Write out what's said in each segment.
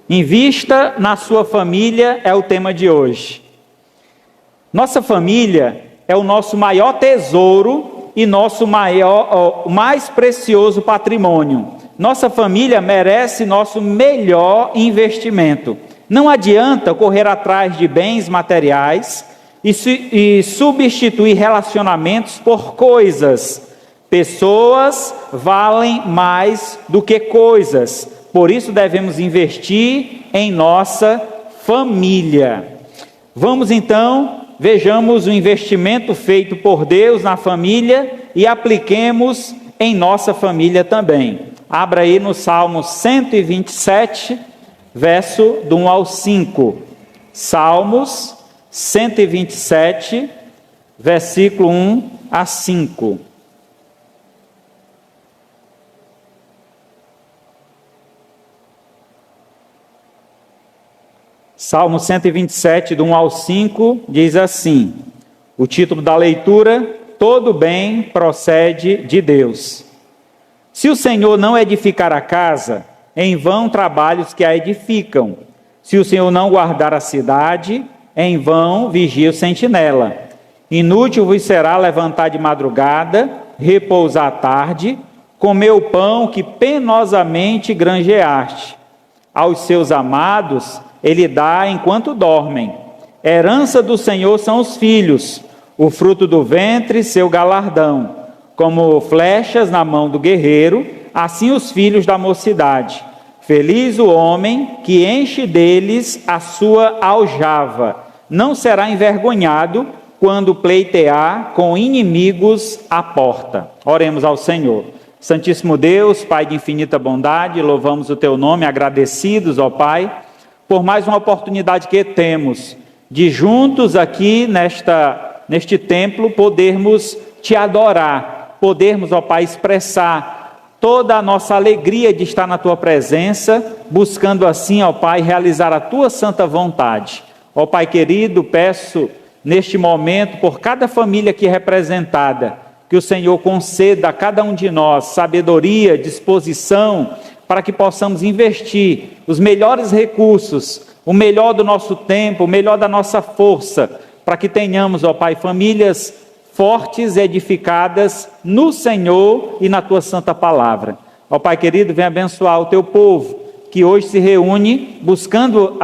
Invista na sua família é o tema de hoje. Nossa família é o nosso maior tesouro e nosso mais precioso patrimônio. Nossa família merece nosso melhor investimento. Não adianta correr atrás de bens materiais e substituir relacionamentos por coisas. Pessoas valem mais do que coisas. Por isso devemos investir em nossa família. Vamos então, vejamos o investimento feito por Deus na família e apliquemos em nossa família também. Abra aí no Salmo 127, verso do 1 ao 5. Salmos 127, versículo 1 a 5. Salmo 127, do 1 ao 5, diz assim, o título da leitura: Todo bem procede de Deus. Se o Senhor não edificar a casa, em vão trabalham os que a edificam. Se o Senhor não guardar a cidade, em vão vigia o sentinela. Inútil vos será levantar de madrugada, repousar à tarde, comer o pão que penosamente granjeaste. Aos seus amados ele dá enquanto dormem. Herança do Senhor são os filhos, o fruto do ventre, seu galardão. Como flechas na mão do guerreiro, assim os filhos da mocidade. Feliz o homem que enche deles a sua aljava. Não será envergonhado quando pleitear com inimigos à porta. Oremos ao Senhor. Santíssimo Deus, Pai de infinita bondade, louvamos o Teu nome, agradecidos, ó Pai, por mais uma oportunidade que temos de juntos aqui neste templo podermos Te adorar, podermos, ó Pai, expressar toda a nossa alegria de estar na Tua presença, buscando assim, ó Pai, realizar a Tua santa vontade. Ó Pai querido, peço neste momento por cada família aqui representada, que o Senhor conceda a cada um de nós sabedoria, disposição, para que possamos investir os melhores recursos, o melhor do nosso tempo, o melhor da nossa força, para que tenhamos, ó Pai, famílias fortes e edificadas no Senhor e na Tua santa palavra. Ó Pai querido, vem abençoar o Teu povo, que hoje se reúne buscando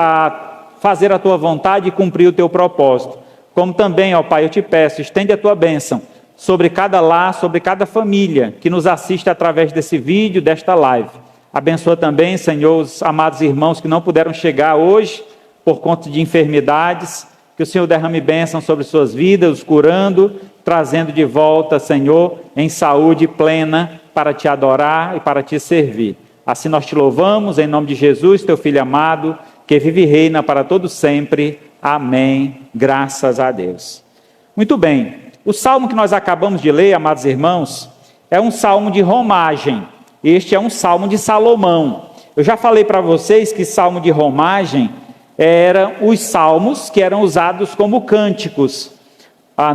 fazer a Tua vontade e cumprir o Teu propósito. Como também, ó Pai, eu Te peço, estende a Tua bênção sobre cada lar, sobre cada família que nos assiste através desse vídeo, desta live. Abençoa também, Senhor, os amados irmãos que não puderam chegar hoje por conta de enfermidades. Que o Senhor derrame bênção sobre suas vidas, os curando, trazendo de volta, Senhor, em saúde plena para Te adorar e para Te servir. Assim nós Te louvamos, em nome de Jesus, Teu Filho amado, que vive e reina para todo sempre. Amém. Graças a Deus. Muito bem. O salmo que nós acabamos de ler, amados irmãos, é um salmo de romagem. Este é um salmo de Salomão. Eu já falei para vocês que salmo de romagem eram os salmos que eram usados como cânticos.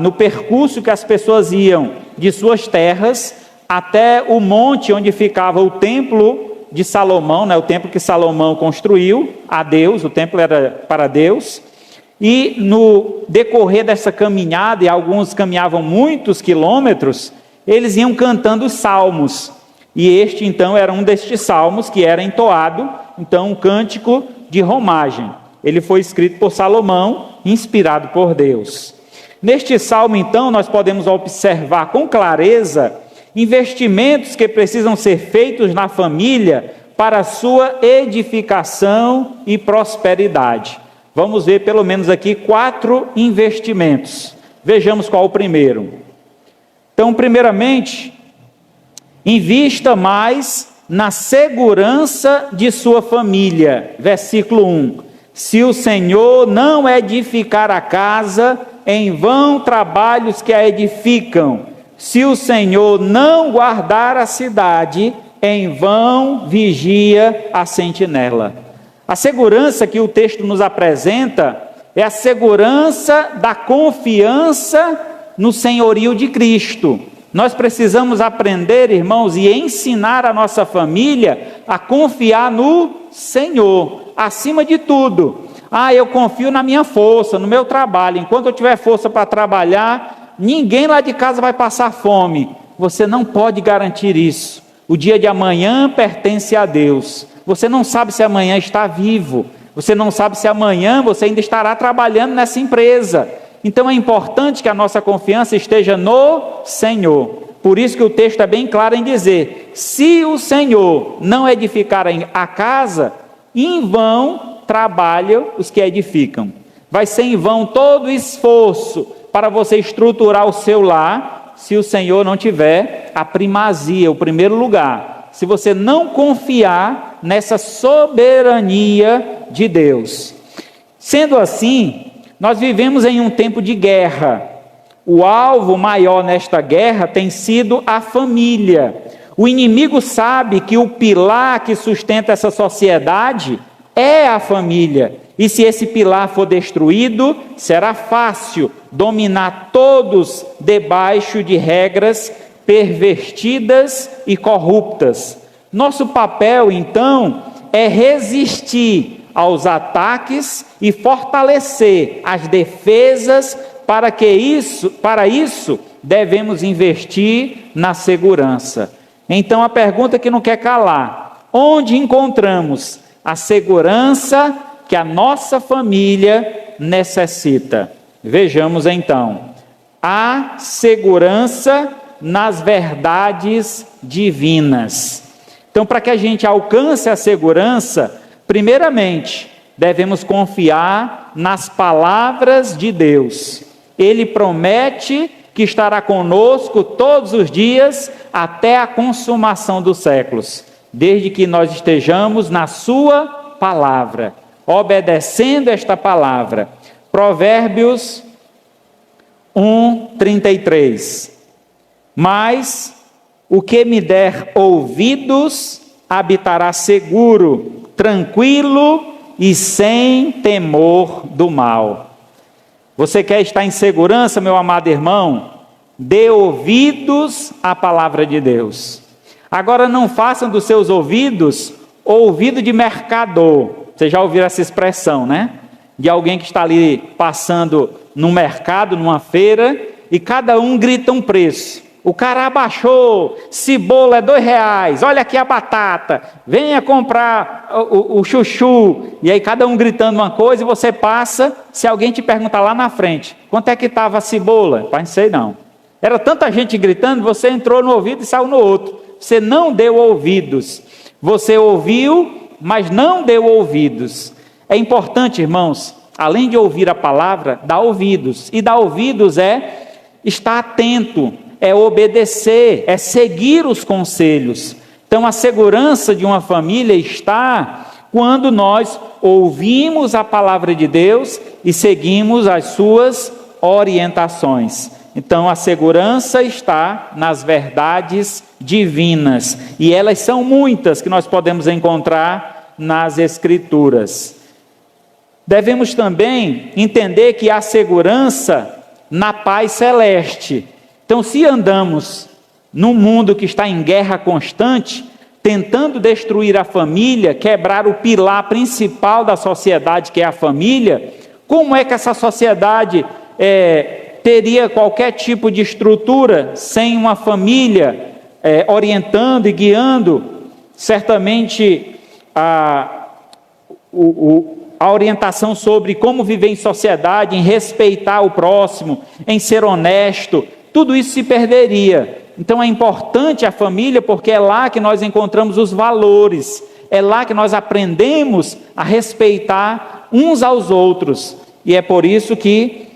No percurso que as pessoas iam de suas terras até o monte onde ficava o templo de Salomão, o templo que Salomão construiu a Deus, o templo era para Deus. E no decorrer dessa caminhada, e alguns caminhavam muitos quilômetros, eles iam cantando os salmos. E este então era um destes salmos que era entoado, então um cântico de romagem. Ele foi escrito por Salomão, inspirado por Deus. Neste salmo então nós podemos observar com clareza investimentos que precisam ser feitos na família para a sua edificação e prosperidade. Vamos ver pelo menos aqui 4 investimentos. Vejamos qual o primeiro. Então, primeiramente, invista mais na segurança de sua família. Versículo 1. Se o Senhor não edificar a casa, em vão trabalham os que a edificam. Se o Senhor não guardar a cidade, em vão vigia a sentinela. A segurança que o texto nos apresenta é a segurança da confiança no senhorio de Cristo. Nós precisamos aprender, irmãos, e ensinar a nossa família a confiar no Senhor, acima de tudo. Eu confio na minha força, no meu trabalho. Enquanto eu tiver força para trabalhar, ninguém lá de casa vai passar fome. Você não pode garantir isso. O dia de amanhã pertence a Deus. Você não sabe se amanhã está vivo. Você não sabe se amanhã você ainda estará trabalhando nessa empresa. Então é importante que a nossa confiança esteja no Senhor. Por isso que o texto é bem claro em dizer: se o Senhor não edificar a casa, em vão trabalham os que edificam. Vai ser em vão todo o esforço para você estruturar o seu lar, se o Senhor não tiver a primazia, o primeiro lugar. Se você não confiar nessa soberania de Deus. Sendo assim, nós vivemos em um tempo de guerra. O alvo maior nesta guerra tem sido a família. O inimigo sabe que o pilar que sustenta essa sociedade é a família. E se esse pilar for destruído, será fácil dominar todos debaixo de regras pervertidas e corruptas. Nosso papel, então, é resistir aos ataques e fortalecer as defesas. Para isso, devemos investir na segurança. Então, a pergunta que não quer calar: onde encontramos a segurança que a nossa família necessita? Vejamos então. A segurança nas verdades divinas. Então, para que a gente alcance a segurança, primeiramente, devemos confiar nas palavras de Deus. Ele promete que estará conosco todos os dias até a consumação dos séculos, desde que nós estejamos na sua palavra, obedecendo esta palavra. Provérbios 1:33. Mas o que me der ouvidos habitará seguro, tranquilo e sem temor do mal. Você quer estar em segurança, meu amado irmão? Dê ouvidos à palavra de Deus. Agora, não façam dos seus ouvidos ouvido de mercador. Vocês já ouviram essa expressão, né? De alguém que está ali passando no mercado, numa feira, e cada um grita um preço. O cara abaixou, cebola é R$2, olha aqui a batata, venha comprar o chuchu. E aí cada um gritando uma coisa e você passa. Se alguém te perguntar lá na frente, quanto é que estava a cebola? Pai, não sei não. Era tanta gente gritando, você entrou no ouvido e saiu no outro. Você não deu ouvidos. Você ouviu, mas não deu ouvidos. É importante, irmãos, além de ouvir a palavra, dar ouvidos. E dar ouvidos é estar atento, é obedecer, é seguir os conselhos. Então a segurança de uma família está quando nós ouvimos a palavra de Deus e seguimos as suas orientações. Então a segurança está nas verdades divinas, e elas são muitas que nós podemos encontrar nas Escrituras. Devemos também entender que há segurança na paz celeste. Então, se andamos num mundo que está em guerra constante, tentando destruir a família, quebrar o pilar principal da sociedade, que é a família, como é que essa sociedade teria qualquer tipo de estrutura sem uma família orientando e guiando? Certamente a orientação sobre como viver em sociedade, em respeitar o próximo, em ser honesto, tudo isso se perderia. Então é importante a família, porque é lá que nós encontramos os valores, é lá que nós aprendemos a respeitar uns aos outros. E é por isso que,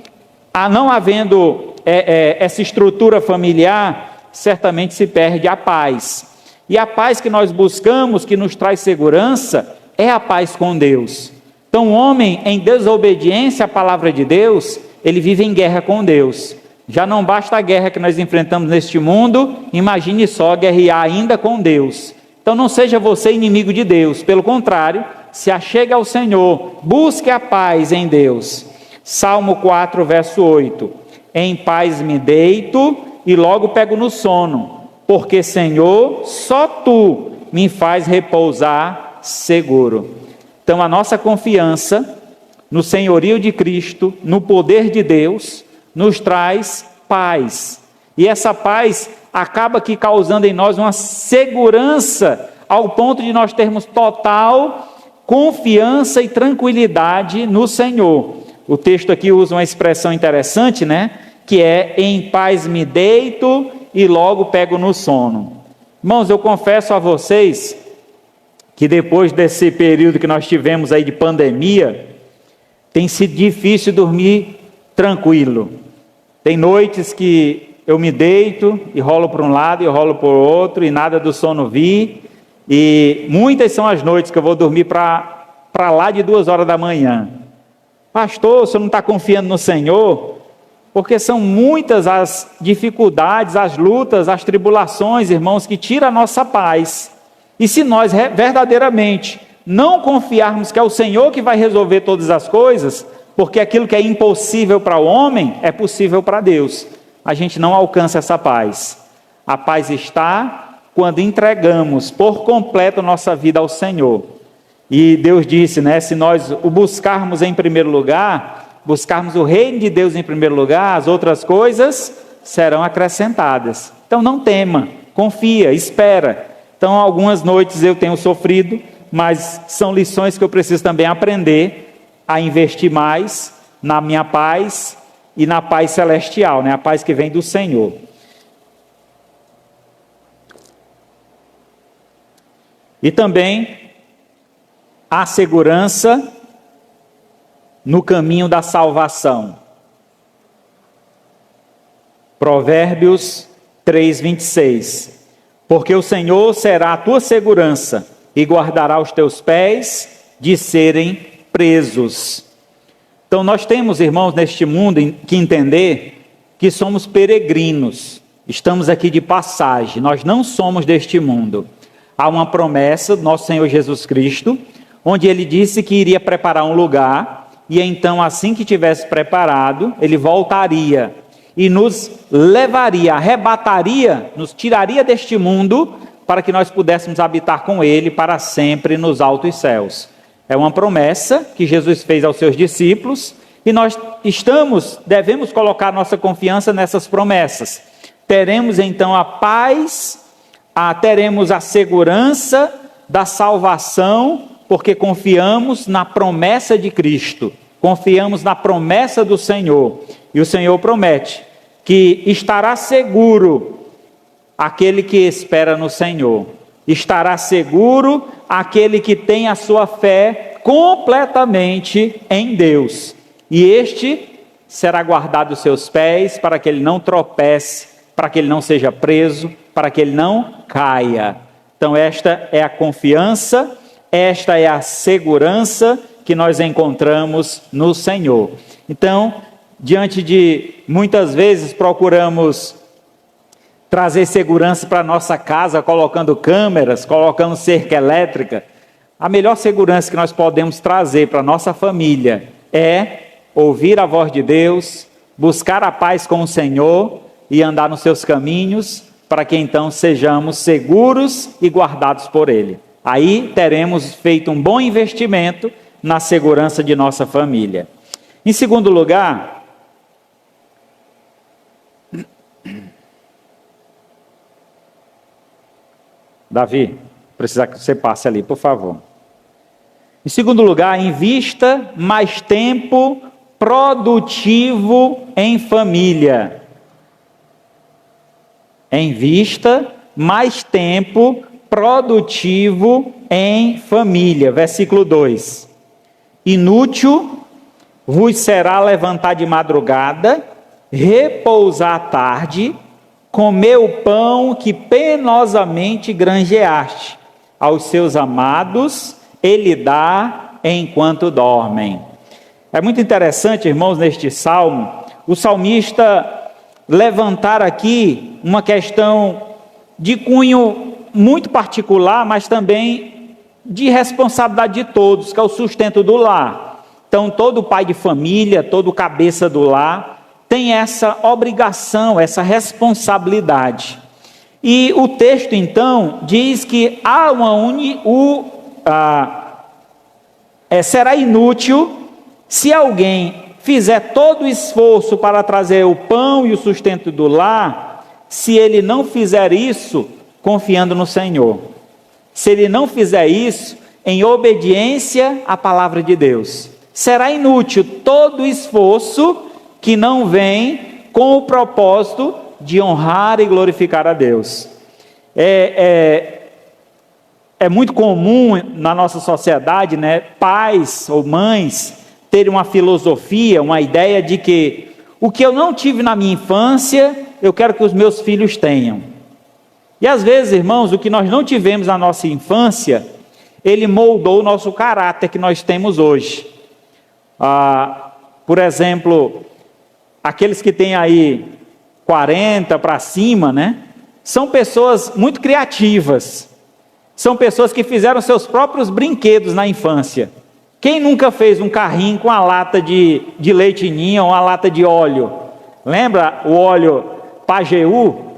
não havendo essa estrutura familiar, certamente se perde a paz. E a paz que nós buscamos, que nos traz segurança, é a paz com Deus. Então o homem em desobediência à palavra de Deus, ele vive em guerra com Deus. Já não basta a guerra que nós enfrentamos neste mundo, imagine só guerrear ainda com Deus. Então não seja você inimigo de Deus, pelo contrário, se achegue ao Senhor, busque a paz em Deus. Salmo 4, verso 8: em paz me deito e logo pego no sono, porque, Senhor, só Tu me faz repousar seguro. Então a nossa confiança no senhorio de Cristo, no poder de Deus, nos traz paz. E essa paz acaba aqui causando em nós uma segurança ao ponto de nós termos total confiança e tranquilidade no Senhor. O texto aqui usa uma expressão interessante, né? Que é: em paz me deito e logo pego no sono. Irmãos, eu confesso a vocês que depois desse período que nós tivemos aí de pandemia, tem sido difícil dormir tranquilo. Tem noites que eu me deito e rolo para um lado e rolo para o outro e nada do sono vir. E muitas são as noites que eu vou dormir para lá de 2 horas da manhã. Pastor, você não está confiando no Senhor? Porque são muitas as dificuldades, as lutas, as tribulações, irmãos, que tiram a nossa paz. E se nós verdadeiramente não confiarmos que é o Senhor que vai resolver todas as coisas, porque aquilo que é impossível para o homem é possível para Deus, a gente não alcança essa paz. A paz está quando entregamos por completo nossa vida ao Senhor. E Deus disse, né, se nós o buscarmos em primeiro lugar, buscarmos o reino de Deus em primeiro lugar, as outras coisas serão acrescentadas. Então não tema, confia, espera. Então algumas noites eu tenho sofrido, mas são lições que eu preciso também aprender a investir mais na minha paz e na paz celestial, né, a paz que vem do Senhor. E também a segurança no caminho da salvação. Provérbios 3:26. Porque o Senhor será a tua segurança e guardará os teus pés de serem presos. Então nós temos, irmãos, neste mundo que entender que somos peregrinos. Estamos aqui de passagem, nós não somos deste mundo. Há uma promessa do nosso Senhor Jesus Cristo, onde Ele disse que iria preparar um lugar, e então assim que tivesse preparado, Ele voltaria e nos levaria, arrebataria, nos tiraria deste mundo, para que nós pudéssemos habitar com Ele para sempre nos altos céus. É uma promessa que Jesus fez aos seus discípulos, e nós devemos colocar nossa confiança nessas promessas. Teremos então a paz, teremos a segurança da salvação, porque confiamos na promessa de Cristo, confiamos na promessa do Senhor, e o Senhor promete que estará seguro aquele que espera no Senhor, estará seguro aquele que tem a sua fé completamente em Deus, e este será guardado os seus pés, para que ele não tropece, para que ele não seja preso, para que ele não caia. Então esta é a confiança, esta é a segurança que nós encontramos no Senhor. Então, diante de muitas vezes procuramos trazer segurança para a nossa casa, colocando câmeras, colocando cerca elétrica, a melhor segurança que nós podemos trazer para a nossa família é ouvir a voz de Deus, buscar a paz com o Senhor e andar nos seus caminhos, para que então sejamos seguros e guardados por Ele. Aí teremos feito um bom investimento na segurança de nossa família. Em segundo lugar, Davi, precisa que você passe ali, por favor. Em segundo lugar, invista mais tempo produtivo em família. Invista mais tempo produtivo em família. Versículo 2. Inútil vos será levantar de madrugada, repousar à tarde, comer o pão que penosamente granjeaste. Aos seus amados ele dá enquanto dormem. É muito interessante, irmãos, neste salmo, o salmista levantar aqui uma questão de cunho muito particular, mas também de responsabilidade de todos, que é o sustento do lar. Então, todo pai de família, todo cabeça do lar, tem essa obrigação, essa responsabilidade. E o texto, então, diz que há será inútil se alguém fizer todo o esforço para trazer o pão e o sustento do lar, se ele não fizer isso confiando no Senhor. Se ele não fizer isso em obediência à palavra de Deus. Será inútil todo o esforço que não vem com o propósito de honrar e glorificar a Deus. É muito comum na nossa sociedade, né, pais ou mães terem uma filosofia, uma ideia de que o que eu não tive na minha infância, eu quero que os meus filhos tenham. E às vezes, irmãos, o que nós não tivemos na nossa infância, ele moldou o nosso caráter que nós temos hoje. Por exemplo, aqueles que têm aí 40 para cima, né? São pessoas muito criativas. São pessoas que fizeram seus próprios brinquedos na infância. Quem nunca fez um carrinho com uma lata de leite ninho ou uma lata de óleo? Lembra o óleo Pajeú?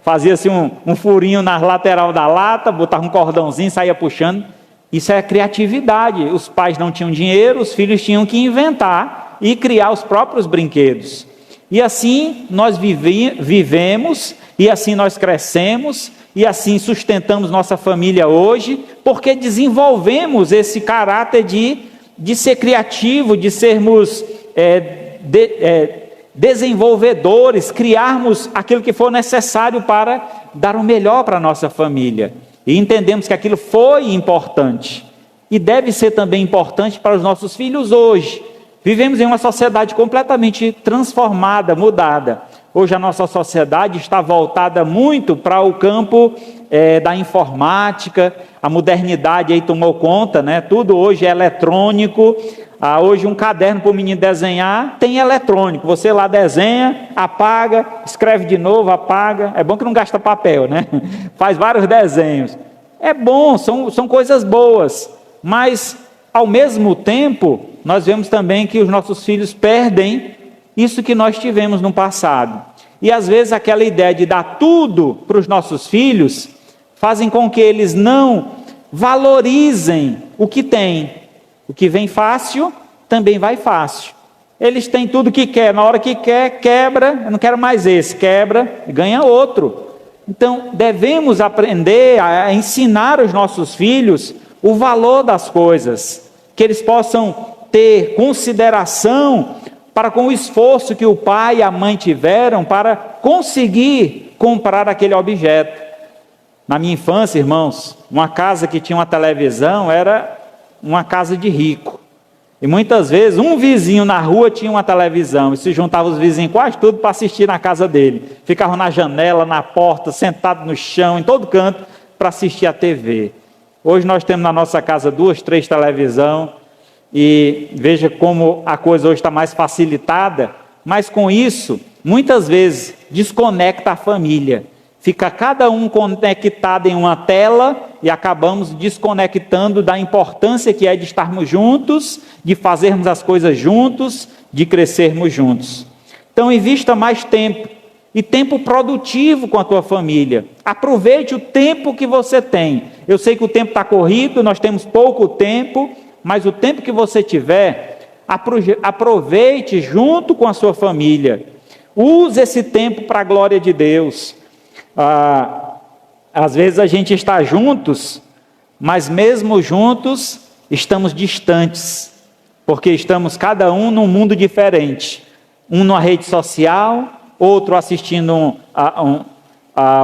Fazia-se um furinho na lateral da lata, botava um cordãozinho, saía puxando. Isso é criatividade. Os pais não tinham dinheiro, os filhos tinham que inventar e criar os próprios brinquedos. E assim nós vivemos, e assim nós crescemos, e assim sustentamos nossa família hoje, porque desenvolvemos esse caráter de ser criativo, de sermos desenvolvedores, criarmos aquilo que for necessário para dar o melhor para a nossa família. E entendemos que aquilo foi importante, e deve ser também importante para os nossos filhos hoje. Vivemos em uma sociedade completamente transformada, mudada. Hoje a nossa sociedade está voltada muito para o campo da informática, a modernidade aí tomou conta, né? Tudo hoje é eletrônico. Hoje um caderno para o menino desenhar tem eletrônico, você lá desenha, apaga, escreve de novo, apaga. É bom que não gasta papel, né? Faz vários desenhos. É bom, são coisas boas, mas ao mesmo tempo nós vemos também que os nossos filhos perdem isso que nós tivemos no passado. E às vezes aquela ideia de dar tudo para os nossos filhos fazem com que eles não valorizem o que têm. O que vem fácil, também vai fácil. Eles têm tudo que quer, na hora que quer, quebra, eu não quero mais esse, quebra e ganha outro. Então devemos aprender a ensinar os nossos filhos o valor das coisas, que eles possam ter consideração para com o esforço que o pai e a mãe tiveram para conseguir comprar aquele objeto. Na minha infância, irmãos, uma casa que tinha uma televisão era uma casa de rico. E muitas vezes um vizinho na rua tinha uma televisão e se juntavam os vizinhos quase tudo para assistir na casa dele. Ficavam na janela, na porta, sentados no chão, em todo canto, para assistir a TV. Hoje nós temos na nossa casa 2, 3 televisões. E veja como a coisa hoje está mais facilitada, mas com isso, muitas vezes, desconecta a família. Fica cada um conectado em uma tela e acabamos desconectando da importância que é de estarmos juntos, de fazermos as coisas juntos, de crescermos juntos. Então, invista mais tempo, e tempo produtivo com a tua família. Aproveite o tempo que você tem. Eu sei que o tempo está corrido, nós temos pouco tempo, mas o tempo que você tiver, aproveite junto com a sua família. Use esse tempo para a glória de Deus. Às vezes a gente está juntos, mas mesmo juntos, estamos distantes, porque estamos cada um num mundo diferente. Um numa rede social, outro assistindo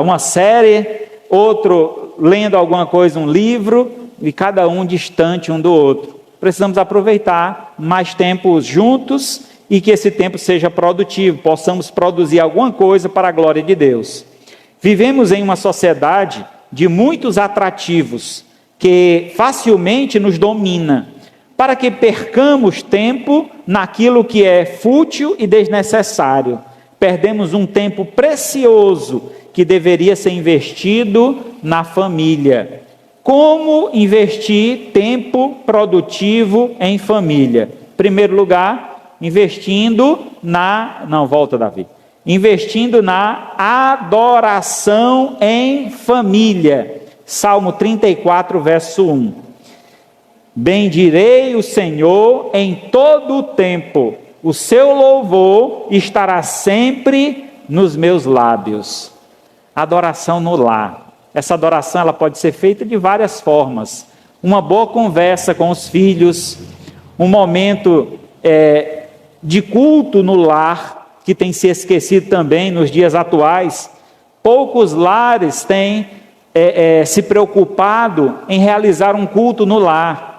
uma série, outro lendo alguma coisa, um livro, e cada um distante um do outro. Precisamos aproveitar mais tempo juntos e que esse tempo seja produtivo, possamos produzir alguma coisa para a glória de Deus. Vivemos em uma sociedade de muitos atrativos que facilmente nos domina, para que percamos tempo naquilo que é fútil e desnecessário. Perdemos um tempo precioso que deveria ser investido na família. Como investir tempo produtivo em família? Em primeiro lugar, investindo investindo na adoração em família. Salmo 34, verso 1. Bendirei o Senhor em todo o tempo, o seu louvor estará sempre nos meus lábios. Adoração no lar. Essa adoração ela pode ser feita de várias formas. Uma boa conversa com os filhos, um momento de culto no lar, que tem se esquecido também nos dias atuais. Poucos lares têm se preocupado em realizar um culto no lar,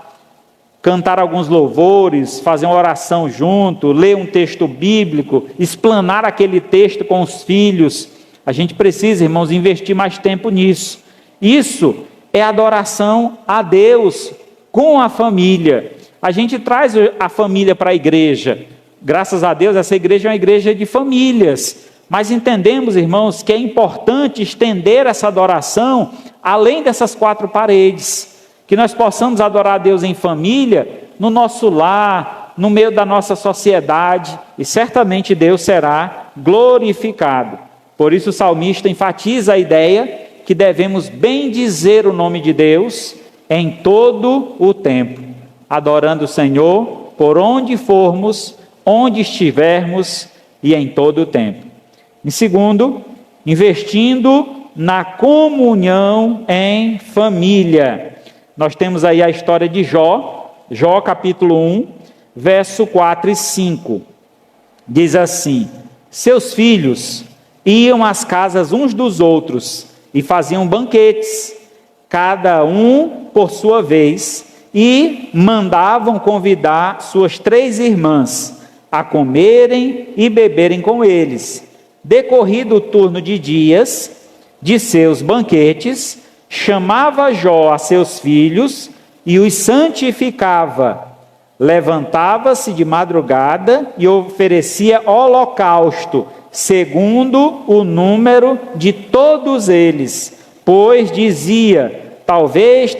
cantar alguns louvores, fazer uma oração junto, ler um texto bíblico, explanar aquele texto com os filhos. A gente precisa, irmãos, investir mais tempo nisso. Isso é adoração a Deus com a família. A gente traz a família para a igreja. Graças a Deus, essa igreja é uma igreja de famílias. Mas entendemos, irmãos, que é importante estender essa adoração além dessas quatro paredes. Que nós possamos adorar a Deus em família, no nosso lar, no meio da nossa sociedade. E certamente Deus será glorificado. Por isso o salmista enfatiza a ideia que devemos bendizer o nome de Deus em todo o tempo, adorando o Senhor por onde formos, onde estivermos e em todo o tempo. Em segundo, investindo na comunhão em família. Nós temos aí a história de Jó, Jó capítulo 1, verso 4 e 5. Diz assim: seus filhos iam às casas uns dos outros e faziam banquetes, cada um por sua vez, e mandavam convidar suas 3 irmãs a comerem e beberem com eles. Decorrido o turno de dias de seus banquetes, chamava Jó a seus filhos e os santificava. Levantava-se de madrugada e oferecia holocausto, segundo o número de todos eles, pois dizia: talvez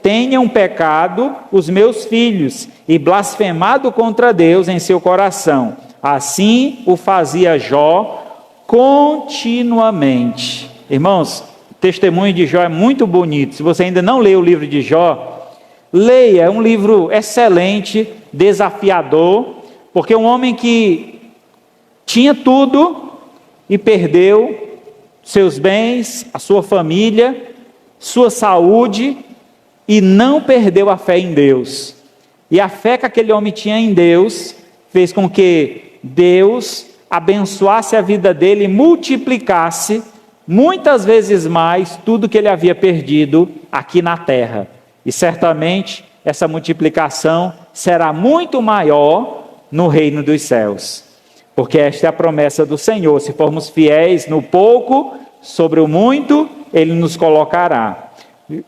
tenham pecado os meus filhos e blasfemado contra Deus em seu coração. Assim o fazia Jó continuamente. Irmãos, o testemunho de Jó é muito bonito. Se você ainda não leu o livro de Jó, leia, é um livro excelente, desafiador, porque um homem que tinha tudo e perdeu seus bens, a sua família, sua saúde, e não perdeu a fé em Deus. E a fé que aquele homem tinha em Deus fez com que Deus abençoasse a vida dele e multiplicasse muitas vezes mais tudo que ele havia perdido aqui na terra. E certamente essa multiplicação será muito maior no reino dos céus. Porque esta é a promessa do Senhor: se formos fiéis no pouco, sobre o muito, Ele nos colocará.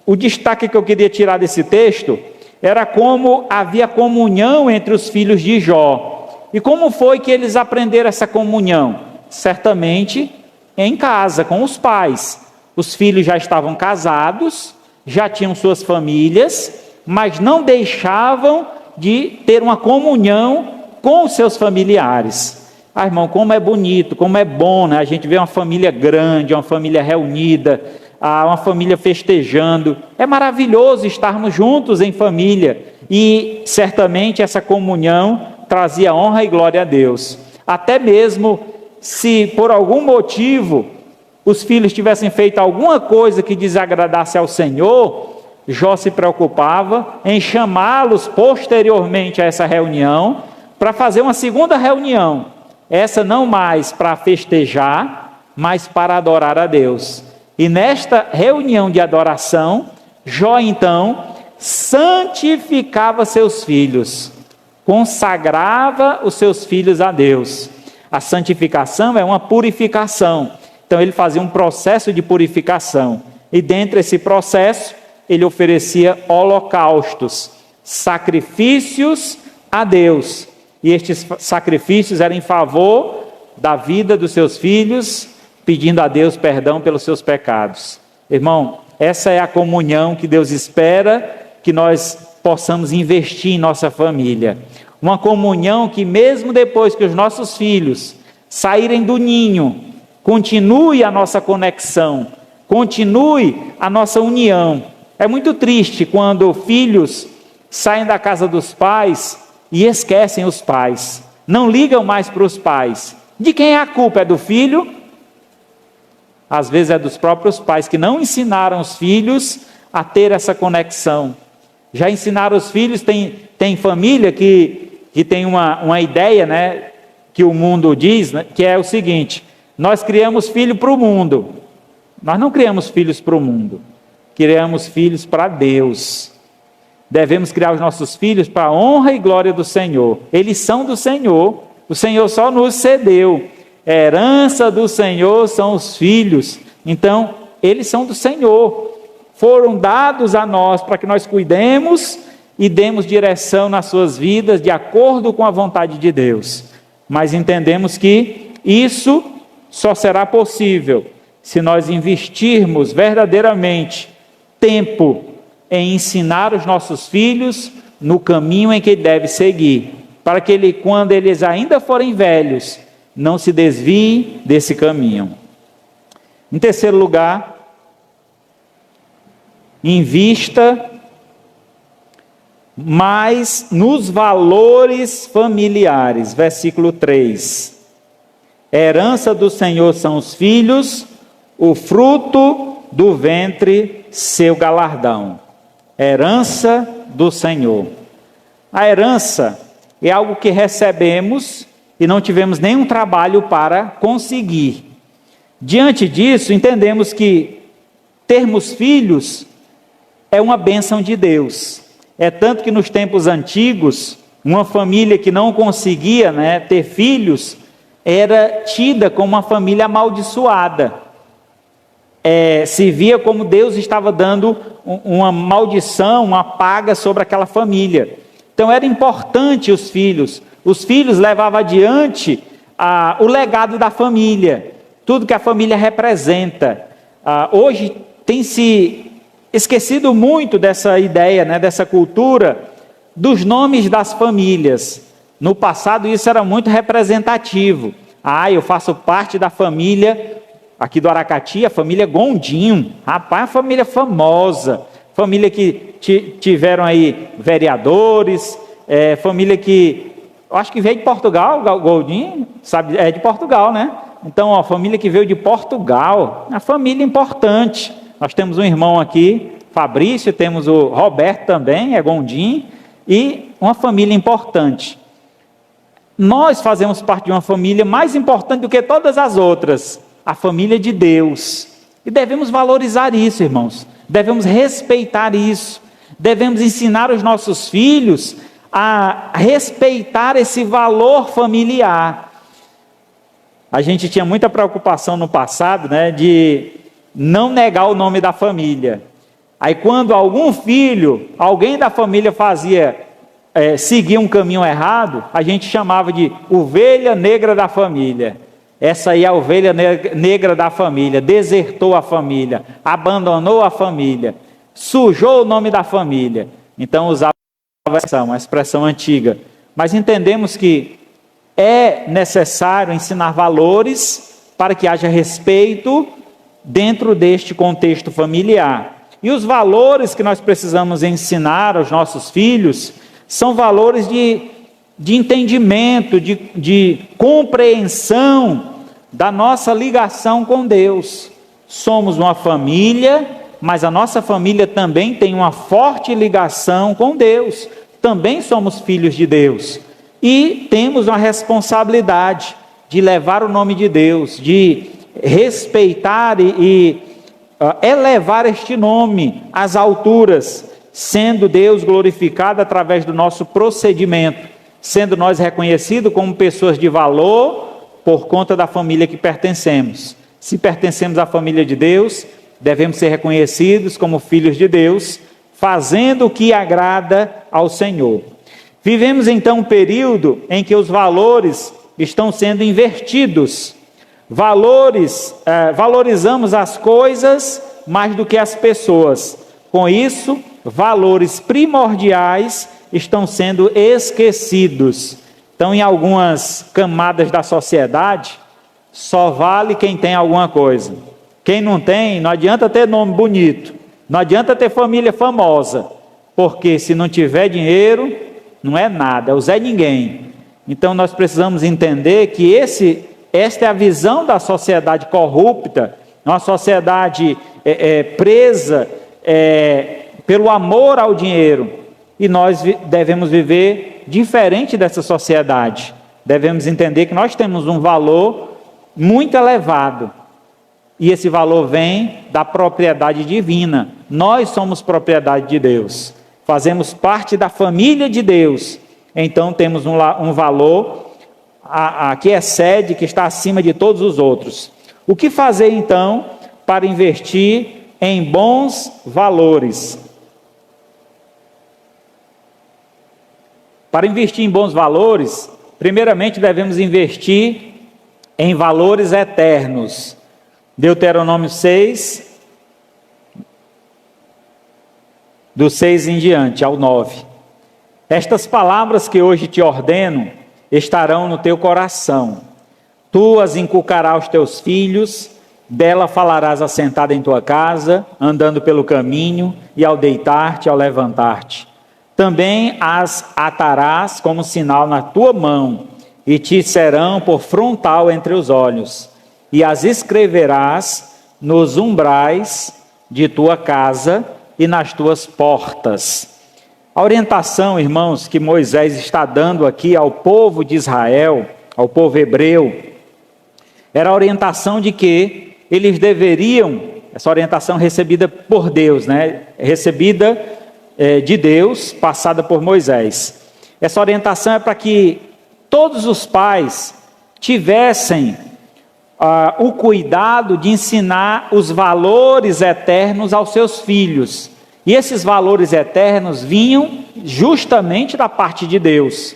O destaque que eu queria tirar desse texto era como havia comunhão entre os filhos de Jó. E como foi que eles aprenderam essa comunhão? Certamente em casa, com os pais. Os filhos já estavam casados, já tinham suas famílias, mas não deixavam de ter uma comunhão com os seus familiares. Ah, irmão, como é bonito, como é bom, né? A gente vê uma família grande, uma família reunida, uma família festejando. É maravilhoso estarmos juntos em família. E certamente essa comunhão trazia honra e glória a Deus. Até mesmo se por algum motivo os filhos tivessem feito alguma coisa que desagradasse ao Senhor, Jó se preocupava em chamá-los posteriormente a essa reunião, para fazer uma segunda reunião. Essa não mais para festejar, mas para adorar a Deus. E nesta reunião de adoração, Jó então santificava seus filhos, consagrava os seus filhos a Deus. A santificação é uma purificação. Então ele fazia um processo de purificação. E dentro desse processo, ele oferecia holocaustos, sacrifícios a Deus. E estes sacrifícios eram em favor da vida dos seus filhos, pedindo a Deus perdão pelos seus pecados. Irmão, essa é a comunhão que Deus espera que nós possamos investir em nossa família. Uma comunhão que mesmo depois que os nossos filhos saírem do ninho, continue a nossa conexão, continue a nossa união. É muito triste quando filhos saem da casa dos pais e esquecem os pais, não ligam mais para os pais. De quem é a culpa? É do filho? Às vezes é dos próprios pais que não ensinaram os filhos a ter essa conexão. Já ensinaram os filhos, tem família que tem uma ideia, né, que o mundo diz, né, que é o seguinte: nós criamos filho para o mundo. Nós não criamos filhos para o mundo, criamos filhos para Deus. Devemos criar os nossos filhos para a honra e glória do Senhor. Eles são do Senhor, o Senhor só nos cedeu. A herança do Senhor são os filhos, então eles são do Senhor, foram dados a nós para que nós cuidemos e demos direção nas suas vidas de acordo com a vontade de Deus. Mas entendemos que isso só será possível se nós investirmos verdadeiramente tempo em ensinar os nossos filhos no caminho em que deve seguir, para que quando eles ainda forem velhos, não se desviem desse caminho. Em terceiro lugar, invista mais nos valores familiares. Versículo 3. A herança do Senhor são os filhos, o fruto do ventre, seu galardão. Herança do Senhor. A herança é algo que recebemos e não tivemos nenhum trabalho para conseguir. Diante disso, entendemos que termos filhos é uma bênção de Deus. É tanto que nos tempos antigos, uma família que não conseguia, ter filhos, era tida como uma família amaldiçoada. Se via como Deus estava dando uma maldição, uma praga sobre aquela família. Então era importante os filhos levavam adiante o legado da família, tudo que a família representa. Hoje tem se esquecido muito dessa ideia, dessa cultura dos nomes das famílias. No passado isso era muito representativo. Eu faço parte da família aqui do Aracati, a família Gondim. Rapaz, uma família famosa, família que tiveram aí vereadores, família que, eu acho que veio de Portugal, Gondim, sabe, é de Portugal, né? Então, a família que veio de Portugal, uma família importante. Nós temos um irmão aqui, Fabrício, temos o Roberto também, é Gondim, e uma família importante. Nós fazemos parte de uma família mais importante do que todas as outras, a família de Deus. E devemos valorizar isso, irmãos. Devemos respeitar isso. Devemos ensinar os nossos filhos a respeitar esse valor familiar. A gente tinha muita preocupação no passado, de não negar o nome da família. Aí quando alguém da família seguia um caminho errado, a gente chamava de ovelha negra da família. Essa aí é a ovelha negra da família, desertou a família, abandonou a família, sujou o nome da família. Então usava uma expressão antiga. Mas entendemos que é necessário ensinar valores para que haja respeito dentro deste contexto familiar. E os valores que nós precisamos ensinar aos nossos filhos são valores de entendimento, de compreensão da nossa ligação com Deus. Somos uma família, mas a nossa família também tem uma forte ligação com Deus. Também somos filhos de Deus. E temos uma responsabilidade de levar o nome de Deus, de respeitar e elevar este nome às alturas, sendo Deus glorificado através do nosso procedimento, sendo nós reconhecidos como pessoas de valor por conta da família que pertencemos. Se pertencemos à família de Deus, devemos ser reconhecidos como filhos de Deus, fazendo o que agrada ao Senhor. Vivemos então um período em que os valores estão sendo invertidos. Valorizamos as coisas mais do que as pessoas. Com isso, valores primordiais estão sendo esquecidos. Então, em algumas camadas da sociedade, só vale quem tem alguma coisa. Quem não tem, não adianta ter nome bonito, não adianta ter família famosa, porque se não tiver dinheiro, não é nada, é o Zé Ninguém. Então nós precisamos entender que esta é a visão da sociedade corrupta, uma sociedade presa pelo amor ao dinheiro, e nós devemos viver diferente dessa sociedade. Devemos entender que nós temos um valor muito elevado, e esse valor vem da propriedade divina. Nós somos propriedade de Deus, fazemos parte da família de Deus, então temos um valor que excede, que está acima de todos os outros. O que fazer então para investir em bons valores? Para investir em bons valores, primeiramente devemos investir em valores eternos. Deuteronômio 6, do 6 em diante, ao 9. Estas palavras que hoje te ordeno estarão no teu coração. Tu as inculcarás aos teus filhos, dela falarás assentada em tua casa, andando pelo caminho, e ao deitar-te, ao levantar-te. Também as atarás como sinal na tua mão, e te serão por frontal entre os olhos, e as escreverás nos umbrais de tua casa e nas tuas portas. A orientação, irmãos, que Moisés está dando aqui ao povo de Israel, ao povo hebreu, era a orientação de que eles deveriam, essa orientação recebida por Deus, recebida de Deus, passada por Moisés. Essa orientação é para que todos os pais tivessem o cuidado de ensinar os valores eternos aos seus filhos. E esses valores eternos vinham justamente da parte de Deus.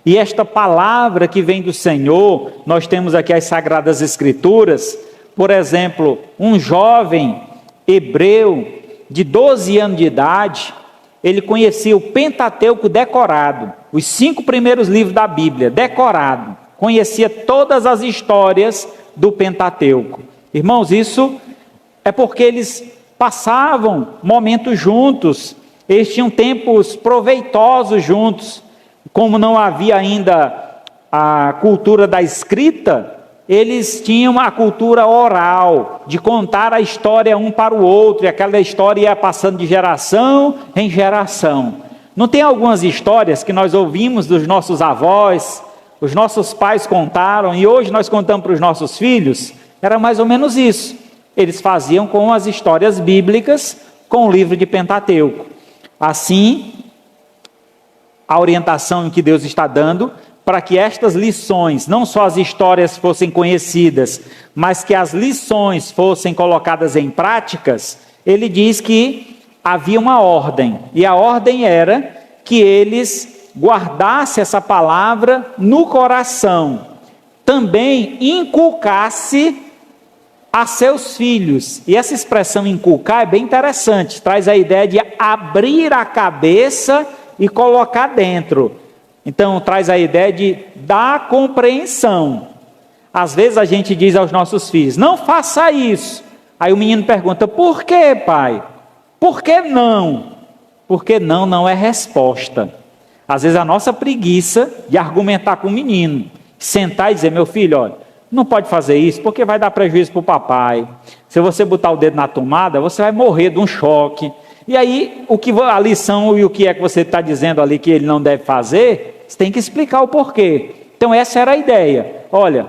E esta palavra que vem do Senhor, nós temos aqui as Sagradas Escrituras. Por exemplo, um jovem hebreu de 12 anos de idade, ele conhecia o Pentateuco decorado, os 5 primeiros livros da Bíblia, decorado. Conhecia todas as histórias do Pentateuco. Irmãos, isso é porque eles passavam momentos juntos, eles tinham tempos proveitosos juntos. Como não havia ainda a cultura da escrita, eles tinham a cultura oral, de contar a história um para o outro, e aquela história ia passando de geração em geração. Não tem algumas histórias que nós ouvimos dos nossos avós, os nossos pais contaram, e hoje nós contamos para os nossos filhos? Era mais ou menos isso. Eles faziam com as histórias bíblicas, com o livro de Pentateuco. Assim, a orientação que Deus está dando para que estas lições, não só as histórias fossem conhecidas, mas que as lições fossem colocadas em práticas, ele diz que havia uma ordem, e a ordem era que eles guardassem essa palavra no coração, também inculcasse a seus filhos. E essa expressão inculcar é bem interessante, traz a ideia de abrir a cabeça e colocar dentro. Então traz a ideia de dar compreensão. Às vezes a gente diz aos nossos filhos, não faça isso. Aí o menino pergunta, por que, pai? Por que não? Porque não é resposta. Às vezes a nossa preguiça de argumentar com o menino, sentar e dizer, meu filho, olha, não pode fazer isso porque vai dar prejuízo para o papai. Se você botar o dedo na tomada, você vai morrer de um choque. E aí, a lição e o que é que você está dizendo ali que ele não deve fazer, você tem que explicar o porquê. Então essa era a ideia. Olha,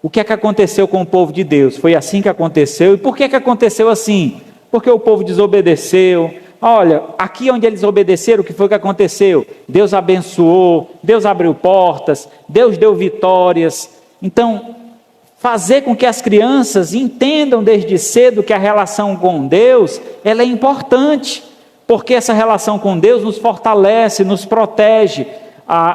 o que é que aconteceu com o povo de Deus? Foi assim que aconteceu. E por que aconteceu assim? Porque o povo desobedeceu. Olha, aqui onde eles obedeceram, o que foi que aconteceu? Deus abençoou, Deus abriu portas, Deus deu vitórias. Então, fazer com que as crianças entendam desde cedo que a relação com Deus, ela é importante, porque essa relação com Deus nos fortalece, nos protege.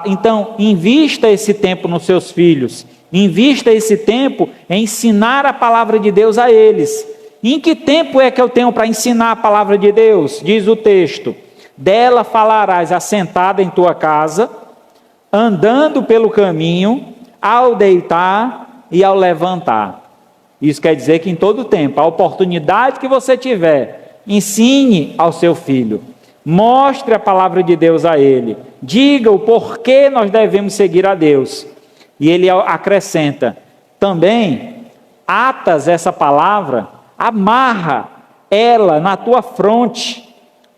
Então, invista esse tempo nos seus filhos, invista esse tempo em ensinar a palavra de Deus a eles. Em que tempo é que eu tenho para ensinar a palavra de Deus? Diz o texto, dela falarás assentada em tua casa, andando pelo caminho, ao deitar e ao levantar. Isso quer dizer que em todo tempo, a oportunidade que você tiver, ensine ao seu filho. Mostre a palavra de Deus a ele. Diga o porquê nós devemos seguir a Deus. E ele acrescenta, também, atas essa palavra, amarra ela na tua fronte,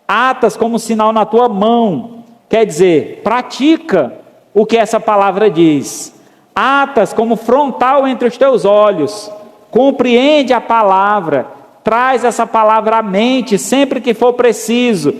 atas como sinal na tua mão. Quer dizer, pratica o que essa palavra diz. Atas como frontal entre os teus olhos. Compreende a palavra, traz essa palavra à mente sempre que for preciso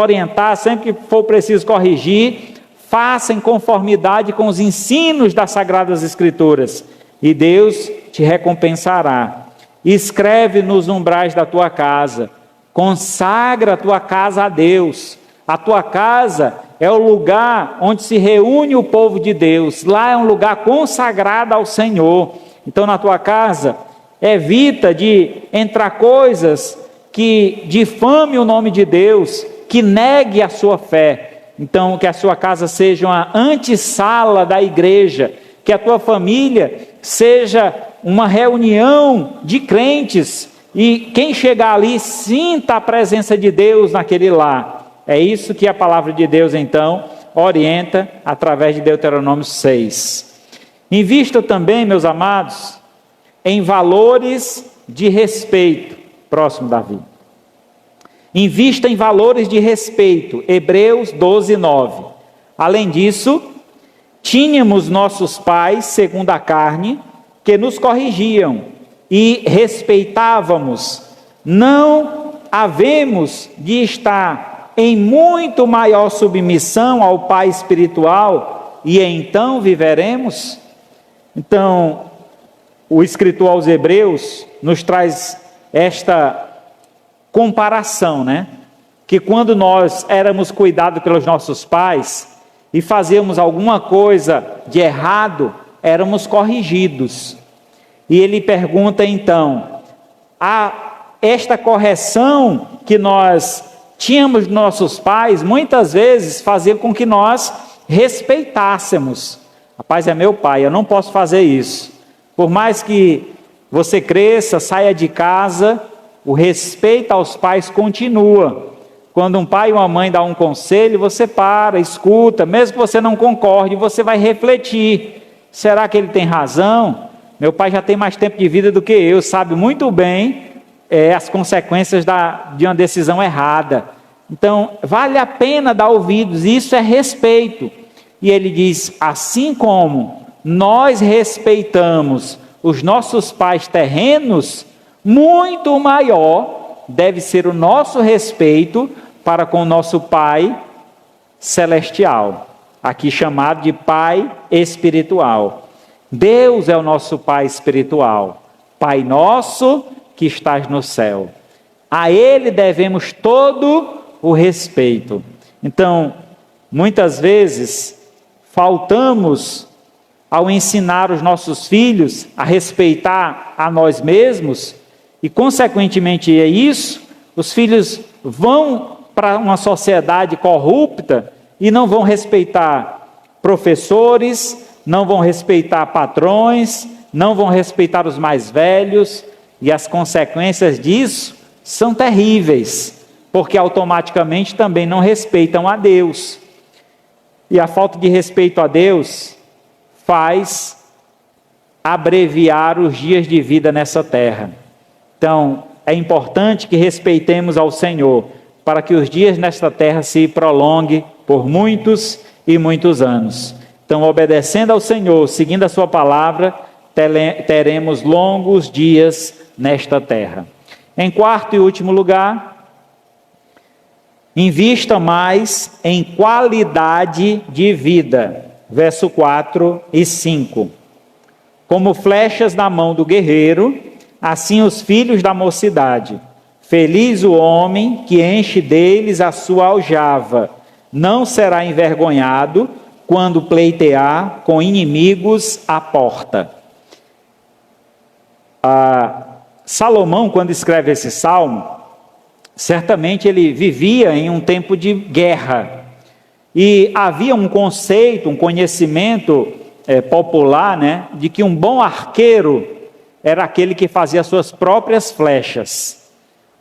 orientar, sempre que for preciso corrigir, faça em conformidade com os ensinos das Sagradas Escrituras, e Deus te recompensará. Escreve nos umbrais da tua casa, consagra a tua casa a Deus. A tua casa é o lugar onde se reúne o povo de Deus, lá é um lugar consagrado ao Senhor. Então, na tua casa, evita de entrar coisas que difame o nome de Deus, que negue a sua fé. Então, que a sua casa seja uma antessala da igreja, que a tua família seja uma reunião de crentes, e quem chegar ali sinta a presença de Deus naquele lar. É isso que a palavra de Deus, então, orienta através de Deuteronômio 6. Invista também, meus amados, em valores de respeito. Próximo, Davi. Invista em valores de respeito. Hebreus 12, 9. Além disso, tínhamos nossos pais, segundo a carne, que nos corrigiam e respeitávamos. Não havemos de estar em muito maior submissão ao Pai espiritual e então viveremos? Então, o escritor aos Hebreus nos traz esta comparação, né? Que quando nós éramos cuidados pelos nossos pais e fazíamos alguma coisa de errado, éramos corrigidos. E ele pergunta então, esta correção que nós tínhamos dos nossos pais, muitas vezes fazia com que nós respeitássemos. Rapaz, é meu pai, eu não posso fazer isso. Por mais que você cresça, saia de casa, o respeito aos pais continua. Quando um pai ou uma mãe dá um conselho, você para, escuta, mesmo que você não concorde, você vai refletir. Será que ele tem razão? Meu pai já tem mais tempo de vida do que eu, sabe muito bem as consequências de uma decisão errada. Então, vale a pena dar ouvidos, isso é respeito. E ele diz, assim como nós respeitamos os nossos pais terrenos, muito maior deve ser o nosso respeito para com o nosso Pai celestial, aqui chamado de Pai espiritual. Deus é o nosso Pai espiritual, Pai nosso que estás no céu. A Ele devemos todo o respeito. Então, muitas vezes, faltamos ao ensinar os nossos filhos a respeitar a nós mesmos, e consequentemente é isso, os filhos vão para uma sociedade corrupta e não vão respeitar professores, não vão respeitar patrões, não vão respeitar os mais velhos, e as consequências disso são terríveis, porque automaticamente também não respeitam a Deus. E a falta de respeito a Deus faz abreviar os dias de vida nessa terra. Então, é importante que respeitemos ao Senhor, para que os dias nesta terra se prolonguem por muitos e muitos anos. Então, obedecendo ao Senhor, seguindo a sua palavra, teremos longos dias nesta terra. Em quarto e último lugar, invista mais em qualidade de vida. Verso 4 e 5. Como flechas na mão do guerreiro, assim os filhos da mocidade. Feliz o homem que enche deles a sua aljava. Não será envergonhado quando pleitear com inimigos à porta. Salomão, quando escreve esse salmo, certamente ele vivia em um tempo de guerra. E havia um conceito, um conhecimento popular, né, de que um bom arqueiro era aquele que fazia suas próprias flechas.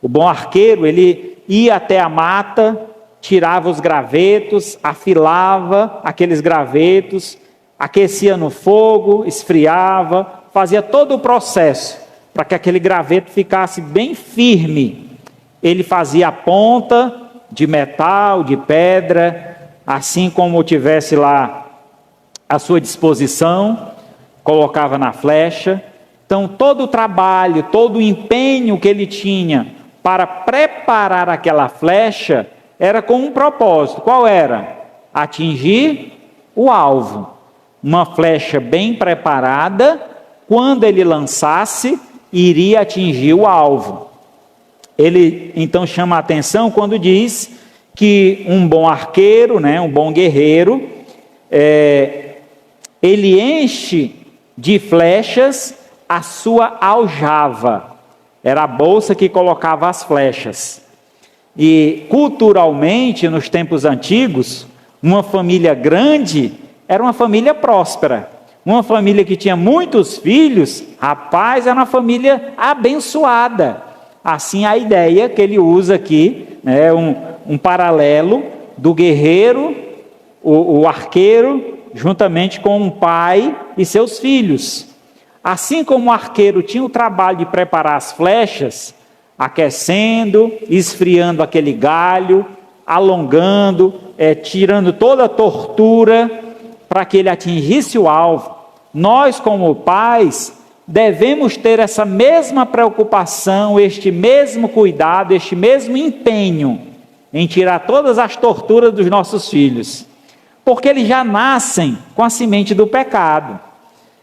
O bom arqueiro, ele ia até a mata, tirava os gravetos, afilava aqueles gravetos, aquecia no fogo, esfriava, fazia todo o processo para que aquele graveto ficasse bem firme. Ele fazia a ponta de metal, de pedra, assim como tivesse lá à sua disposição, colocava na flecha. Então todo o trabalho, todo o empenho que ele tinha para preparar aquela flecha era com um propósito. Qual era? Atingir o alvo. Uma flecha bem preparada, quando ele lançasse, iria atingir o alvo. Ele então chama a atenção quando diz que um bom arqueiro, um bom guerreiro, ele enche de flechas a sua aljava. Era a bolsa que colocava as flechas. E culturalmente, nos tempos antigos, uma família grande era uma família próspera. Uma família que tinha muitos filhos, rapaz, era uma família abençoada. Assim a ideia que ele usa aqui, um paralelo do guerreiro, o arqueiro, juntamente com um pai e seus filhos. Assim como o arqueiro tinha o trabalho de preparar as flechas, aquecendo, esfriando aquele galho, alongando, tirando toda a tortura para que ele atingisse o alvo, nós como pais devemos ter essa mesma preocupação, este mesmo cuidado, este mesmo empenho em tirar todas as torturas dos nossos filhos, porque eles já nascem com a semente do pecado.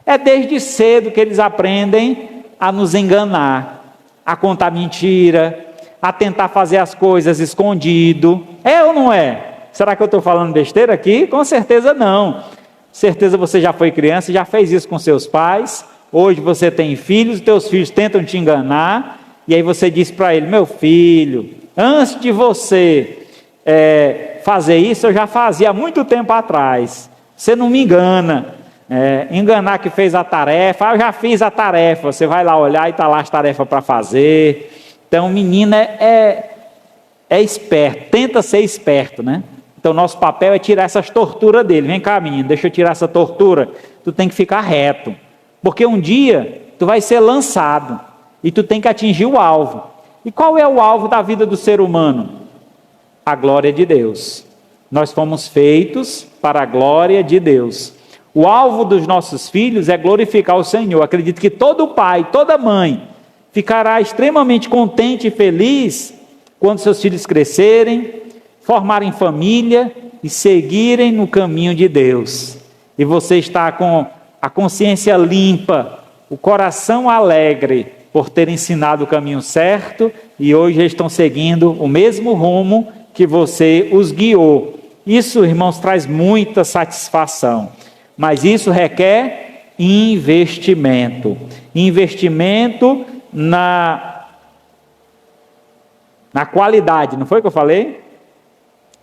É desde cedo que eles aprendem a nos enganar, a contar mentira, a tentar fazer as coisas escondido. É ou não é? Será que eu estou falando besteira aqui? Com certeza não. Certeza você já foi criança, já fez isso com seus pais. Hoje você tem filhos, teus filhos tentam te enganar, e aí você diz para ele: meu filho, antes de você fazer isso, eu já fazia há muito tempo atrás. Você não me engana. Enganar que fez a tarefa, eu já fiz a tarefa. Você vai lá olhar e está lá as tarefas para fazer. Então o menino é esperto, tenta ser esperto, né? Então nosso papel é tirar essas torturas dele. Vem cá, menino, deixa eu tirar essa tortura. Tu tem que ficar reto, porque um dia tu vai ser lançado e tu tem que atingir o alvo. E qual é o alvo da vida do ser humano? A glória de Deus. Nós fomos feitos para a glória de Deus. O alvo dos nossos filhos é glorificar o Senhor. Acredito que todo pai, toda mãe ficará extremamente contente e feliz quando seus filhos crescerem, formarem família e seguirem no caminho de Deus. E você está com a consciência limpa, o coração alegre por ter ensinado o caminho certo, e hoje eles estão seguindo o mesmo rumo que você os guiou. Isso, irmãos, traz muita satisfação. Mas isso requer investimento. Investimento na qualidade, não foi o que eu falei?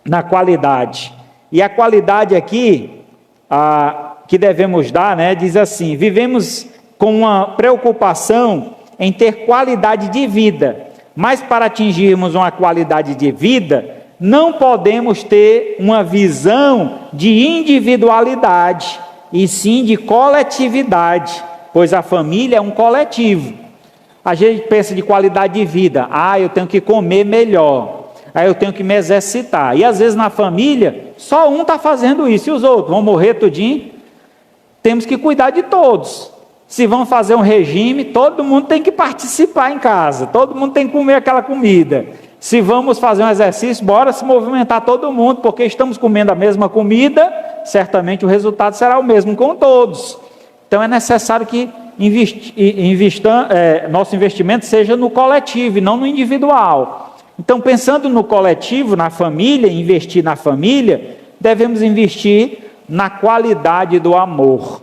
Na qualidade. E a qualidade aqui, que devemos dar, diz assim: vivemos com uma preocupação em ter qualidade de vida, mas para atingirmos uma qualidade de vida, não podemos ter uma visão de individualidade, e sim de coletividade, pois a família é um coletivo. A gente pensa de qualidade de vida: eu tenho que comer melhor, eu tenho que me exercitar. E às vezes na família, só um está fazendo isso, e os outros vão morrer tudinho. Temos que cuidar de todos. Se vão fazer um regime, todo mundo tem que participar em casa, todo mundo tem que comer aquela comida. Se vamos fazer um exercício, bora se movimentar todo mundo, porque estamos comendo a mesma comida, certamente o resultado será o mesmo com todos. Então é necessário que nosso investimento seja no coletivo e não no individual. Então, pensando no coletivo, na família, investir na família, devemos investir na qualidade do amor.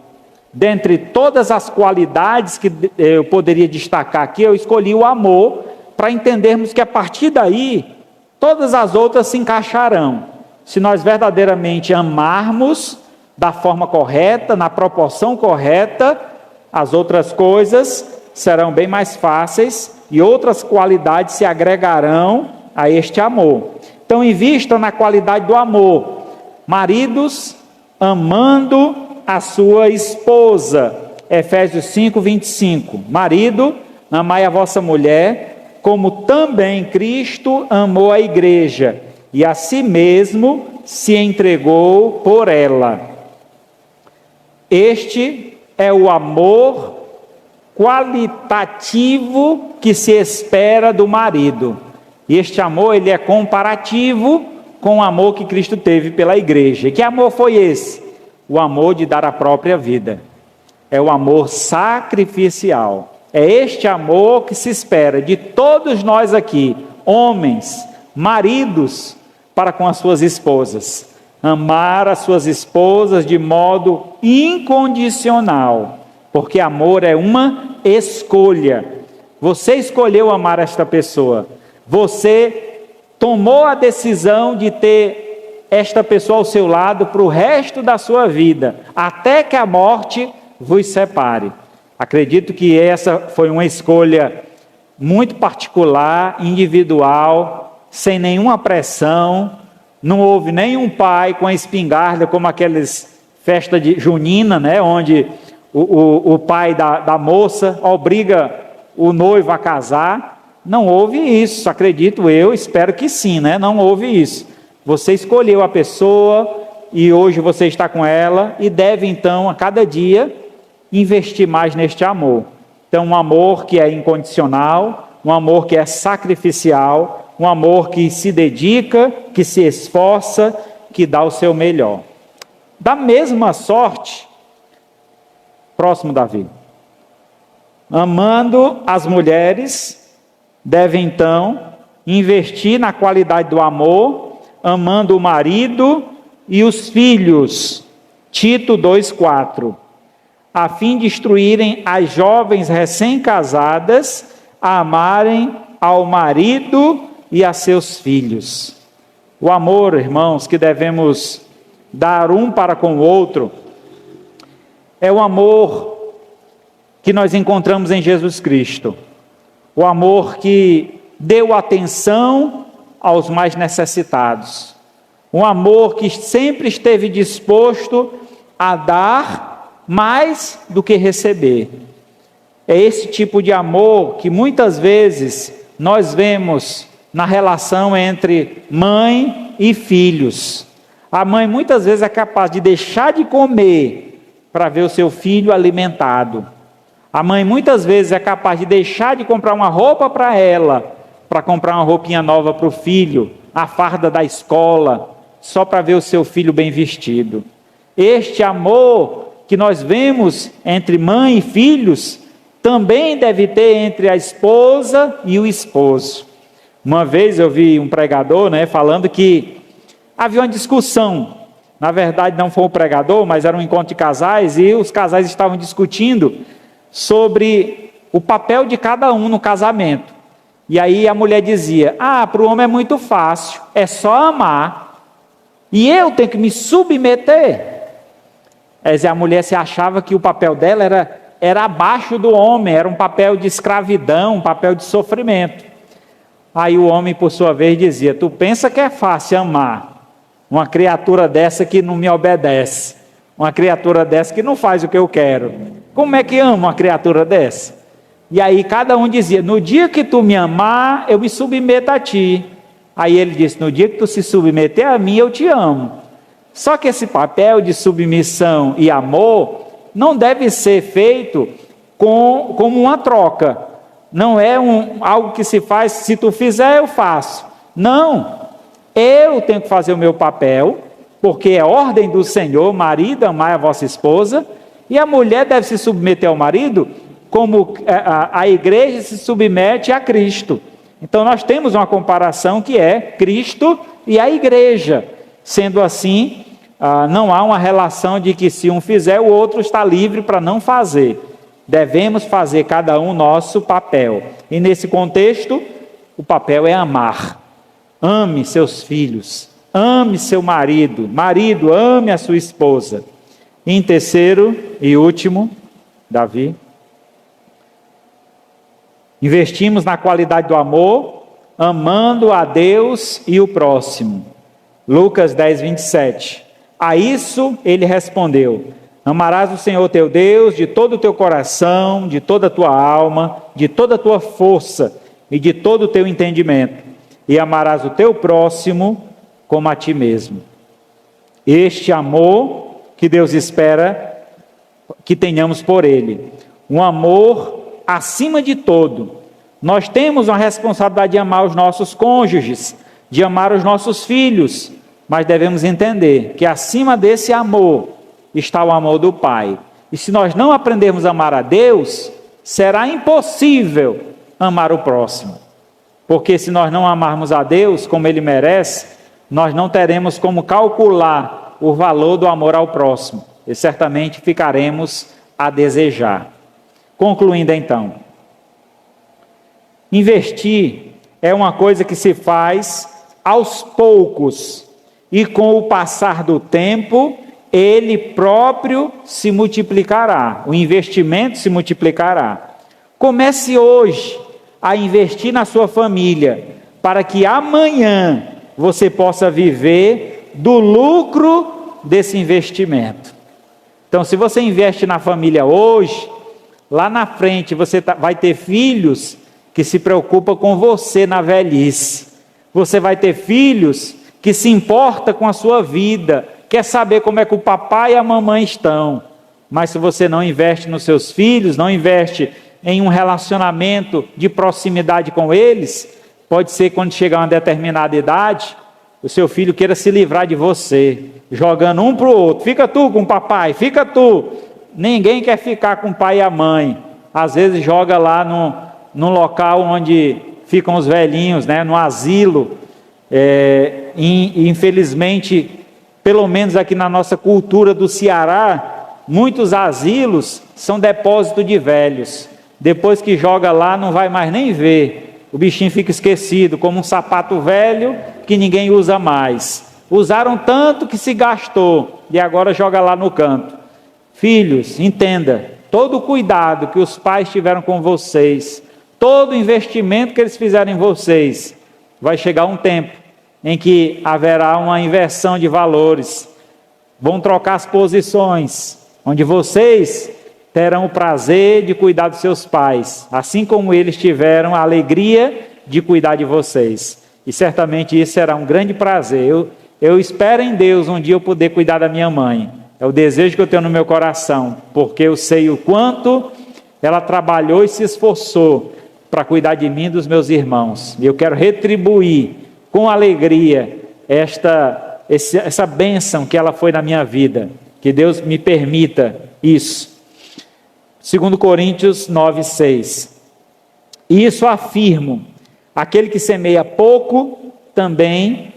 Dentre todas as qualidades que eu poderia destacar aqui, eu escolhi o amor, para entendermos que a partir daí, todas as outras se encaixarão. Se nós verdadeiramente amarmos da forma correta, na proporção correta, as outras coisas serão bem mais fáceis e outras qualidades se agregarão a este amor. Então, invista na qualidade do amor. Maridos, amando a sua esposa. Efésios 5, 25. Marido, amai a vossa mulher, como também Cristo amou a igreja, e a si mesmo se entregou por ela. Este é o amor qualitativo que se espera do marido. E este amor, ele é comparativo com o amor que Cristo teve pela igreja. E que amor foi esse? O amor de dar a própria vida. É o amor sacrificial. É este amor que se espera de todos nós aqui, homens, maridos, para com as suas esposas. Amar as suas esposas de modo incondicional, porque amor é uma escolha. Você escolheu amar esta pessoa. Você tomou a decisão de ter esta pessoa ao seu lado para o resto da sua vida, até que a morte vos separe. Acredito que essa foi uma escolha muito particular, individual, sem nenhuma pressão. Não houve nenhum pai com a espingarda, como aquelas festas de junina, né, onde o pai da moça obriga o noivo a casar. Não houve isso, acredito eu, espero que sim, né? Não houve isso. Você escolheu a pessoa e hoje você está com ela e deve então a cada dia investir mais neste amor. Então, um amor que é incondicional, um amor que é sacrificial, um amor que se dedica, que se esforça, que dá o seu melhor. Da mesma sorte, próximo Davi, amando as mulheres, deve então investir na qualidade do amor, amando o marido e os filhos. Tito 2,4. A fim de instruírem as jovens recém-casadas a amarem ao marido e a seus filhos. O amor, irmãos, que devemos dar um para com o outro, é o amor que nós encontramos em Jesus Cristo. O amor que deu atenção aos mais necessitados. Um amor que sempre esteve disposto a dar mais do que receber. É esse tipo de amor que muitas vezes nós vemos na relação entre mãe e filhos. A mãe muitas vezes é capaz de deixar de comer para ver o seu filho alimentado. A mãe muitas vezes é capaz de deixar de comprar uma roupa para ela, para comprar uma roupinha nova para o filho, a farda da escola, só para ver o seu filho bem vestido. Este amor que nós vemos entre mãe e filhos, também deve ter entre a esposa e o esposo. Uma vez eu vi um pregador, falando que havia uma discussão. Na verdade não foi um pregador, mas era um encontro de casais, e os casais estavam discutindo sobre o papel de cada um no casamento. E aí a mulher dizia: para o homem é muito fácil, é só amar, e eu tenho que me submeter. Quer dizer, a mulher se achava que o papel dela era abaixo do homem, era um papel de escravidão, um papel de sofrimento. Aí o homem, por sua vez, dizia: tu pensa que é fácil amar uma criatura dessa que não me obedece, uma criatura dessa que não faz o que eu quero? Como é que ama uma criatura dessa? E aí cada um dizia: no dia que tu me amar, eu me submeto a ti. Aí ele disse: no dia que tu se submeter a mim, eu te amo. Só que esse papel de submissão e amor não deve ser feito como uma troca. Não é algo que se faz, se tu fizer, eu faço. Não, eu tenho que fazer o meu papel, porque é ordem do Senhor: marido, amai a vossa esposa, e a mulher deve se submeter ao marido, como a igreja se submete a Cristo. Então nós temos uma comparação que é Cristo e a igreja. Sendo assim, não há uma relação de que se um fizer, o outro está livre para não fazer. Devemos fazer cada um nosso papel. E nesse contexto, o papel é amar. Ame seus filhos, ame seu marido. Marido, ame a sua esposa. E em terceiro e último, Davi, Investimos na qualidade do amor, amando a Deus e o próximo. Lucas 10, 27. A isso ele respondeu: amarás o Senhor teu Deus de todo o teu coração, de toda a tua alma, de toda a tua força e de todo o teu entendimento, e amarás o teu próximo como a ti mesmo. Este amor que Deus espera que tenhamos por Ele, um amor acima de todo. Nós temos uma responsabilidade de amar os nossos cônjuges, de amar os nossos filhos, mas devemos entender que acima desse amor está o amor do Pai. E se nós não aprendermos a amar a Deus, será impossível amar o próximo. Porque se nós não amarmos a Deus como Ele merece, nós não teremos como calcular o valor do amor ao próximo. E certamente ficaremos a desejar. Concluindo então, investir é uma coisa que se faz aos poucos, e com o passar do tempo, ele próprio se multiplicará, o investimento se multiplicará. Comece hoje a investir na sua família, para que amanhã você possa viver do lucro desse investimento. Então, se você investe na família hoje, lá na frente você vai ter filhos que se preocupam com você na velhice. Você vai ter filhos que se importam com a sua vida, quer saber como é que o papai e a mamãe estão. Mas se você não investe nos seus filhos, não investe em um relacionamento de proximidade com eles, pode ser que quando chegar a uma determinada idade, o seu filho queira se livrar de você, jogando um para o outro. Fica tu com o papai, fica tu. Ninguém quer ficar com o pai e a mãe. Às vezes joga lá num local onde ficam os velhinhos, né, no asilo. Infelizmente, pelo menos aqui na nossa cultura do Ceará, muitos asilos são depósito de velhos. Depois que joga lá, não vai mais nem ver. O bichinho fica esquecido, como um sapato velho que ninguém usa mais. Usaram tanto que se gastou e agora joga lá no canto. Filhos, entenda, todo o cuidado que os pais tiveram com vocês, todo o investimento que eles fizeram em vocês, vai chegar um tempo em que haverá uma inversão de valores. Vão trocar as posições, onde vocês terão o prazer de cuidar dos seus pais, assim como eles tiveram a alegria de cuidar de vocês. E certamente isso será um grande prazer. Eu espero em Deus um dia eu poder cuidar da minha mãe. É o desejo que eu tenho no meu coração, porque eu sei o quanto ela trabalhou e se esforçou para cuidar de mim e dos meus irmãos. E eu quero retribuir com alegria essa bênção que ela foi na minha vida. Que Deus me permita isso. 2 Coríntios 9, 6. E isso afirmo: aquele que semeia pouco, também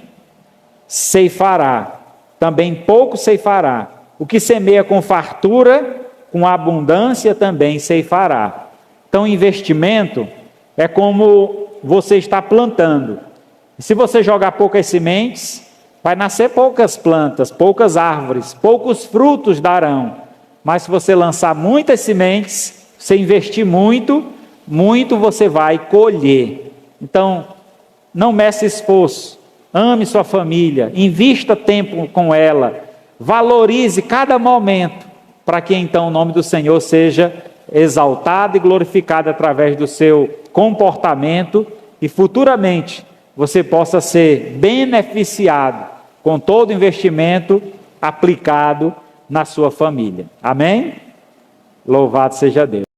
ceifará. Também pouco ceifará. O que semeia com fartura, com abundância, também ceifará. Então, investimento é como você está plantando. Se você jogar poucas sementes, vai nascer poucas plantas, poucas árvores, poucos frutos darão. Mas se você lançar muitas sementes, você investir muito, muito você vai colher. Então, não meça esforço, ame sua família, invista tempo com ela, valorize cada momento, para que então o nome do Senhor seja exaltado e glorificado através do seu comportamento e futuramente você possa ser beneficiado com todo o investimento aplicado na sua família. Amém? Louvado seja Deus.